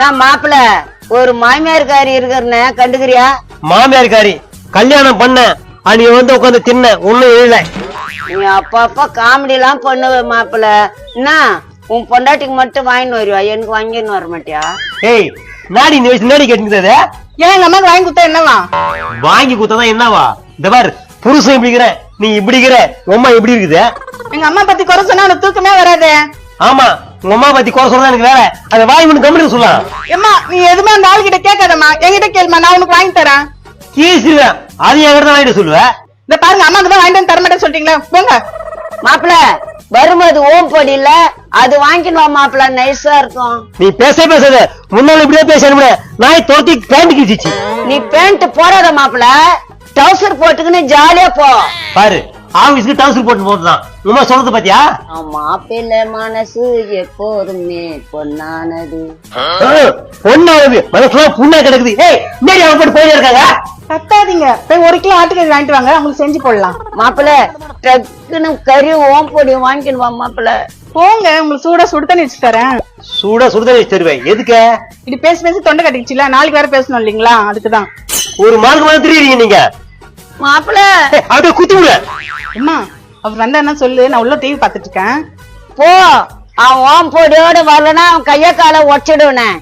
நான் மாப்பிள்ள ஒரு மாமியார்காரி இருக்கிறன கண்டுக்கிறியா? மாமியார்காரி கல்யாணம் பண்ண நீ வந்து உட்காந்து தின்ன ஒண்ணும் இல்லை. நீ அப்பப்ப காமெடி எல்லாம் பண்ணுவ மாப்பிள்ள. என்ன உன் பொண்டாட்டிக்கு மட்டும் வாங்கின்னு வருவா, எனக்கு வாங்கின்னு வர மாட்டியா? ஏய் நாடி இந்த வயசு நாடி கேட்டுக்கிட்டது ஏன் எங்க அம்மாக்கு வாங்கி கொடுத்தா என்னவா? வாங்கி கொடுத்ததான் என்னவா? இந்த பாரு புருஷன் இப்படிங்கிற நீ இப்படிங்கிற உமா எப்படி இருக்குது? எங்க அம்மா பத்தி குறை சொன்னா உனக்கு தூக்கமே வராது. ஆமா உங்க அம்மா பத்தி குறை சொல்றதா எனக்கு வேலை. அதை வாங்கி ஒண்ணு கம்பெனி சொல்லலாம். ஏம்மா நீ எதுவுமே அந்த ஆள் கிட்ட கேட்காதம்மா, என்கிட்ட கேளுமா, நான் உனக்கு வாங்கி தரேன். கீசுவேன் அது என்கிட்ட தான் வாங்கிட்டு சொல்லுவேன். இந்த பாருங்க அம்மா தான் வாங்கிட்டு வந்து தர மாட்டேன்னு சொல்லிட்டீங்களா? போங்க மாப்பிள்ள வரும்போது ஓம் பொடி இல்ல அது வாங்கின்னு வா மாப்பிள்ள, நைஸா இருக்கும். நீ பேசாத முன்னால இப்படியே பேச நாய் தோட்டி பேண்ட் கிழிச்சிச்சு. நீ பேண்ட் போடாத மாப்பிள்ள, டவுசர் போட்டுக்கின்னு ஜாலியா போ. பாரு ஆபீஸ்க்கு டவுசர் போட்டு போட்டுதான் உமா சொல்றது பாத்தியா? மாப்பிள்ள மனசு எப்போதுமே பொன்னானது. பொண்ணானது மனசுல புண்ணா கிடக்குது. ஏய் நேரி அவங்க போட்டு போயிட்டே இருக்காங்க. கத்தாதீங்க, போய் 1 கிலோ ஆட்டுக்கறி வாங்கிட்டு வாங்க, உங்களுக்கு செஞ்சு போடலாம். மாப்பிள்ள டக்குன்னு கறி ஓம் பொடி வாங்கின்னு வா மாப்பிள்ள. போங்க, உங்களுக்கு சூடா சுடு தண்ணி வச்சு தரேன். சூடா சுடுதண்ணி தருவேன். எதுக்கு? இது பேசி தொண்டை கட்டிச்சுல, நாளைக்கு வேற பேசணும் இல்லீங்களா, அதுக்குதான். ஒரு மார்க்கு மாதிரி தெரியுறீங்க நீங்க. மாப்பிள்ள அப்படியே குத்தி விட. அம்மா அவர் வந்தா என்ன சொல்லு, நான் உள்ள டிவி பாத்துட்டு இருக்கேன். போ, அவன் ஓம் பொடியோட வரலன்னா அவன் கைய கால உடச்சிடுவேன்.